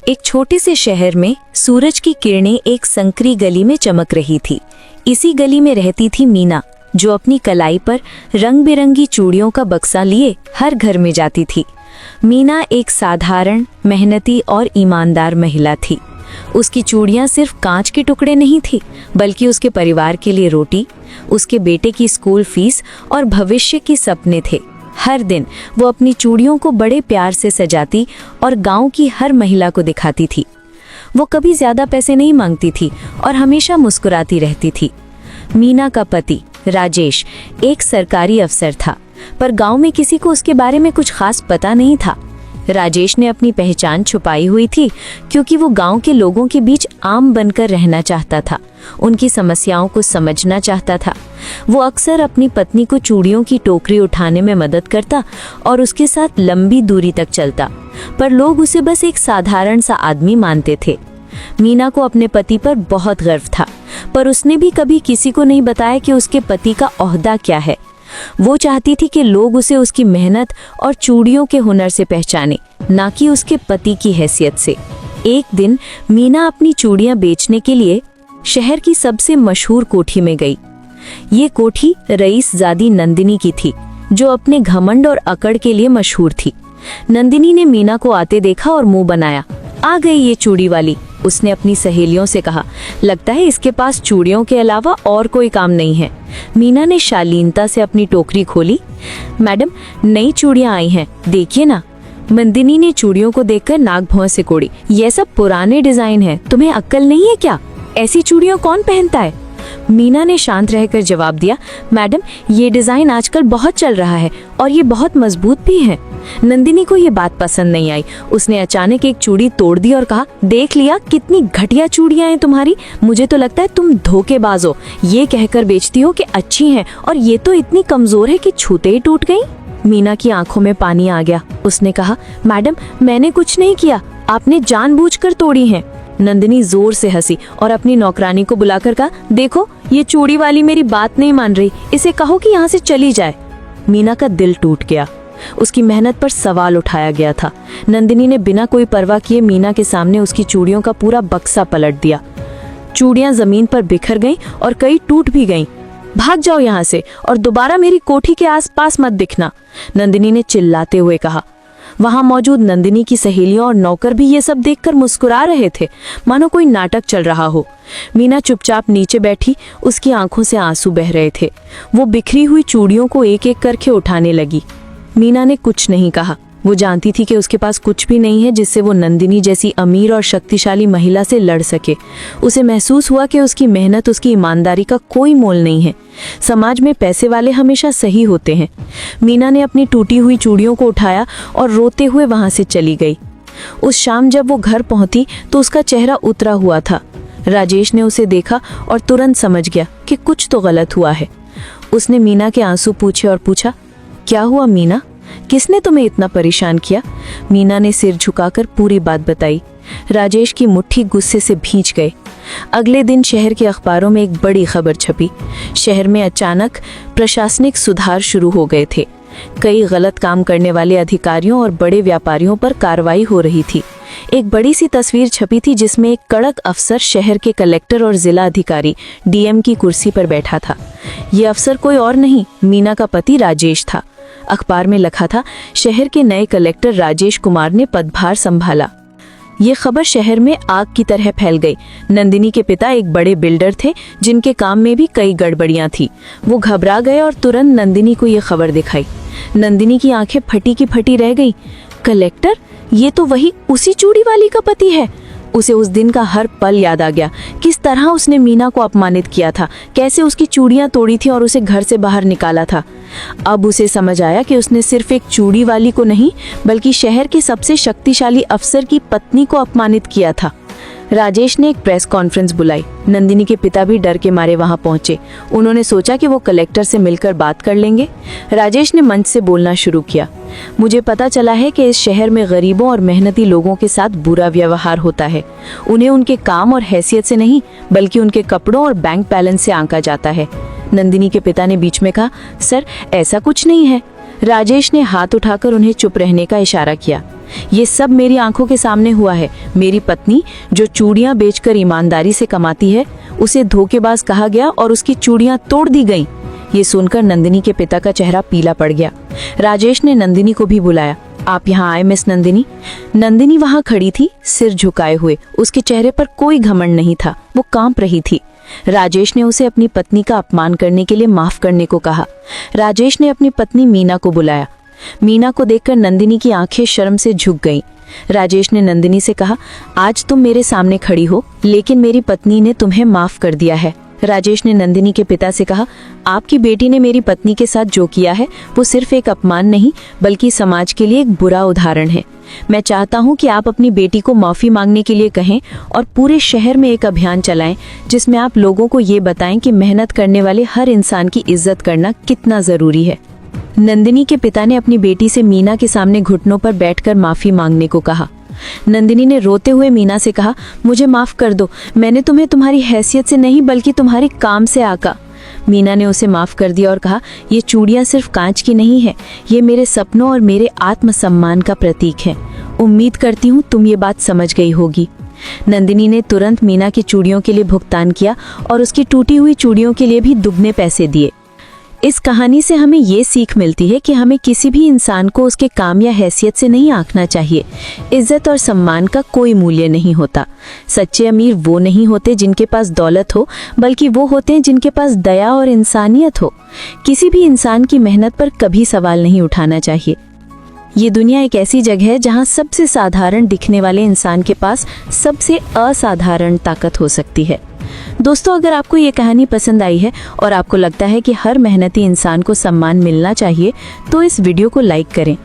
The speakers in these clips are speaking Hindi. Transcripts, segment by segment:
एक छोटे से शहर में सूरज की किरणें एक संकरी गली में चमक रही थी। इसी गली में रहती थी मीना, जो अपनी कलाई पर रंग बिरंगी चूड़ियों का बक्सा लिए हर घर में जाती थी। मीना एक साधारण, मेहनती और ईमानदार महिला थी। उसकी चूड़ियां सिर्फ कांच के टुकड़े नहीं थी, बल्कि उसके परिवार के लिए रोटी, उसके बेटे की स्कूल फीस और भविष्य के सपने थे। हर दिन वो अपनी चूड़ियों को बड़े प्यार से सजाती और गांव की हर महिला को दिखाती थी। वो कभी ज्यादा पैसे नहीं मांगती थी और हमेशा मुस्कुराती रहती थी। मीना का पति राजेश एक सरकारी अफसर था, पर गांव में किसी को उसके बारे में कुछ खास पता नहीं था। राजेश ने अपनी पहचान छुपाई हुई थी, क्योंकि वो गांव के लोगों के बीच आम बनकर रहना चाहता था, उनकी समस्याओं को समझना चाहता था। वो अक्सर अपनी पत्नी को चूड़ियों की टोकरी उठाने में मदद करता और उसके साथ लंबी दूरी तक चलता, पर लोग उसे बस एक साधारण सा आदमी मानते थे। मीना को अपने पति पर बहुत गर्व था, पर उसने भी कभी किसी को नहीं बताया कि उसके पति का ओहदा क्या है। वो चाहती थी कि लोग उसे उसकी मेहनत और चूड़ियों के हुनर से पहचाने, ना कि उसके पति की हैसियत से। एक दिन मीना अपनी चूड़ियां बेचने के लिए शहर की सबसे मशहूर कोठी में गई। ये कोठी रईसजादी नंदिनी की थी, जो अपने घमंड और अकड़ के लिए मशहूर थी। नंदिनी ने मीना को आते देखा और मुंह बनाया। आ गई ये चूड़ी वाली, उसने अपनी सहेलियों से कहा। लगता है इसके पास चूड़ियों के अलावा और कोई काम नहीं है। मीना ने शालीनता से अपनी टोकरी खोली। मैडम, नई चूड़ियां आई हैं, देखिए ना। नंदिनी ने चूड़ियों को देखकर नाक भौं से कोड़ी। ये सब पुराने डिजाइन है, तुम्हें अक्ल नहीं है क्या? ऐसी चूड़ियां कौन पहनता है? मीना ने शांत रहकर जवाब दिया, मैडम ये डिजाइन आजकल बहुत चल रहा है और ये बहुत मजबूत भी है। नंदिनी को ये बात पसंद नहीं आई। उसने अचानक एक चूड़ी तोड़ दी और कहा, देख लिया कितनी घटिया चूड़ियां हैं तुम्हारी। मुझे तो लगता है तुम धोखेबाज हो। ये कहकर बेचती हो कि अच्छी हैं, और ये तो इतनी कमजोर है कि छूते ही टूट गई। मीना की आंखों में पानी आ गया। उसने कहा, मैडम मैंने कुछ नहीं किया, आपने जानबूझकर तोड़ी हैं। नंदिनी जोर से हंसी और अपनी नौकरानी को बुलाकर कहा, देखो ये चूड़ी वाली मेरी बात नहीं मान रही, इसे कहो कि यहाँ से चली जाए। मीना का दिल टूट गया। उसकी मेहनत पर सवाल उठाया गया था। नंदिनी ने बिना कोई परवाह किए मीना के सामने उसकी चूड़ियों का पूरा बक्सा पलट दिया। चूड़ियां जमीन पर बिखर गईं और कई टूट भी गईं। भाग जाओ यहाँ से और दोबारा मेरी कोठी के आसपास मत दिखना, नंदिनी ने चिल्लाते हुए कहा। वहां मौजूद नंदिनी की सहेलियों और नौकर भी ये सब देखकर मुस्कुरा रहे थे, मानो कोई नाटक चल रहा हो। मीना चुपचाप नीचे बैठी, उसकी आंखों से आंसू बह रहे थे। वो बिखरी हुई चूड़ियों को एक एक करके उठाने लगी। मीना ने कुछ नहीं कहा। वो जानती थी कि उसके पास कुछ भी नहीं है जिससे वो नंदिनी जैसी अमीर और शक्तिशाली महिला से लड़ सके। उसे महसूस हुआ कि उसकी मेहनत, उसकी ईमानदारी का कोई मोल नहीं है। समाज में पैसे वाले हमेशा सही होते हैं। मीना ने अपनी टूटी हुई चूड़ियों को उठाया और रोते हुए वहां से चली गई। उस शाम जब वो घर पहुंची तो उसका चेहरा उतरा हुआ था। राजेश ने उसे देखा और तुरंत समझ गया कि कुछ तो गलत हुआ है। उसने मीना के आंसू पूछे और पूछा, क्या हुआ मीना, किसने तुम्हें इतना परेशान किया? मीना ने सिर झुकाकर पूरी बात बताई। राजेश की मुट्ठी गुस्से से भींच गए। अगले दिन शहर के अखबारों में एक बड़ी खबर छपी। शहर में अचानक प्रशासनिक सुधार शुरू हो गए थे। कई गलत काम करने वाले अधिकारियों और बड़े व्यापारियों पर कार्रवाई हो रही थी। एक बड़ी सी तस्वीर छपी थी जिसमें एक कड़क अफसर शहर के कलेक्टर और जिला अधिकारी डीएम की कुर्सी पर बैठा था। ये अफसर कोई और नहीं, मीना का पति राजेश था। अखबार में लिखा था, शहर के नए कलेक्टर राजेश कुमार ने पदभार संभाला। ये खबर शहर में आग की तरह फैल गई। नंदिनी के पिता एक बड़े बिल्डर थे, जिनके काम में भी कई गड़बड़ियां थी। वो घबरा गए और तुरंत नंदिनी को ये खबर दिखाई। नंदिनी की आंखें फटी की फटी रह गई। कलेक्टर, ये तो वही उसी चूड़ी वाली का पति है। उसे उस दिन का हर पल याद आ गया। किस तरह उसने मीना को अपमानित किया था, कैसे उसकी चूड़ियां तोड़ी थी और उसे घर से बाहर निकाला था। अब उसे समझ आया कि उसने सिर्फ एक चूड़ी वाली को नहीं, बल्कि शहर के सबसे शक्तिशाली अफसर की पत्नी को अपमानित किया था। राजेश ने एक प्रेस कॉन्फ्रेंस बुलाई। नंदिनी के पिता भी डर के मारे वहां पहुंचे। उन्होंने सोचा कि वो कलेक्टर से मिलकर बात कर लेंगे। राजेश ने मंच से बोलना शुरू किया। मुझे पता चला है कि इस शहर में गरीबों और मेहनती लोगों के साथ बुरा व्यवहार होता है। उन्हें उनके काम और हैसियत से नहीं, बल्कि उनके कपड़ों और बैंक बैलेंस से आंका जाता है। नंदिनी के पिता ने बीच में कहा, सर ऐसा कुछ नहीं है। राजेश ने हाथ उठाकर उन्हें चुप रहने का इशारा किया। ये सब मेरी आंखों के सामने हुआ है। मेरी पत्नी जो चूड़ियां बेचकर ईमानदारी से कमाती है, उसे धोखेबाज कहा गया और उसकी चूड़ियां तोड़ दी गईं। ये सुनकर नंदिनी के पिता का चेहरा पीला पड़ गया। राजेश ने नंदिनी को भी बुलाया। आप यहाँ आए मिस नंदिनी। नंदिनी वहाँ खड़ी थी, सिर झुकाए हुए। उसके चेहरे पर कोई घमंड नहीं था, वो कांप रही थी। राजेश ने उसे अपनी पत्नी का अपमान करने के लिए माफ करने को कहा। राजेश ने अपनी पत्नी मीना को बुलाया। मीना को देखकर नंदिनी की आंखें शर्म से झुक गईं। राजेश ने नंदिनी से कहा, आज तुम मेरे सामने खड़ी हो, लेकिन मेरी पत्नी ने तुम्हें माफ कर दिया है। राजेश ने नंदिनी के पिता से कहा, आपकी बेटी ने मेरी पत्नी के साथ जो किया है वो सिर्फ एक अपमान नहीं बल्कि समाज के लिए एक बुरा उदाहरण है। मैं चाहता हूं कि आप अपनी बेटी को माफी मांगने के लिए कहें और पूरे शहर में एक अभियान चलाएं जिसमें आप लोगों को ये बताएं कि मेहनत करने वाले हर इंसान की इज्जत करना कितना जरूरी है। नंदिनी के पिता ने अपनी बेटी से मीना के सामने घुटनों पर बैठकर माफी मांगने को कहा। नंदिनी ने रोते हुए मीना से कहा, मुझे माफ कर दो, मैंने तुम्हें तुम्हारी हैसियत से नहीं बल्कि तुम्हारे काम से आका। मीना ने उसे माफ कर दिया और कहा, ये चूड़ियां सिर्फ कांच की नहीं है, ये मेरे सपनों और मेरे आत्मसम्मान का प्रतीक है। उम्मीद करती हूँ तुम ये बात समझ गई होगी। नंदिनी ने तुरंत मीना की चूड़ियों के लिए भुगतान किया और उसकी टूटी हुई चूड़ियों के लिए भी दुगने पैसे दिए। इस कहानी से हमें ये सीख मिलती है कि हमें किसी भी इंसान को उसके काम या हैसियत से नहीं आंकना चाहिए। इज्जत और सम्मान का कोई मूल्य नहीं होता। सच्चे अमीर वो नहीं होते जिनके पास दौलत हो, बल्कि वो होते हैं जिनके पास दया और इंसानियत हो। किसी भी इंसान की मेहनत पर कभी सवाल नहीं उठाना चाहिए। ये दुनिया एक ऐसी जगह है जहाँ सबसे साधारण दिखने वाले इंसान के पास सबसे असाधारण ताकत हो सकती है। दोस्तों, अगर आपको ये कहानी पसंद आई है और आपको लगता है कि हर मेहनती इंसान को सम्मान मिलना चाहिए, तो इस वीडियो को लाइक करें,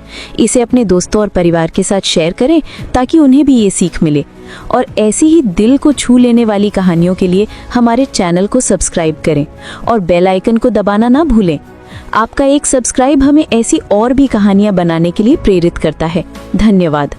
इसे अपने दोस्तों और परिवार के साथ शेयर करें ताकि उन्हें भी ये सीख मिले। और ऐसी ही दिल को छू लेने वाली कहानियों के लिए हमारे चैनल को सब्सक्राइब करें और बेल आइकन को दबाना ना भूलें। आपका एक सब्सक्राइब हमें ऐसी और भी कहानियां बनाने के लिए प्रेरित करता है। धन्यवाद।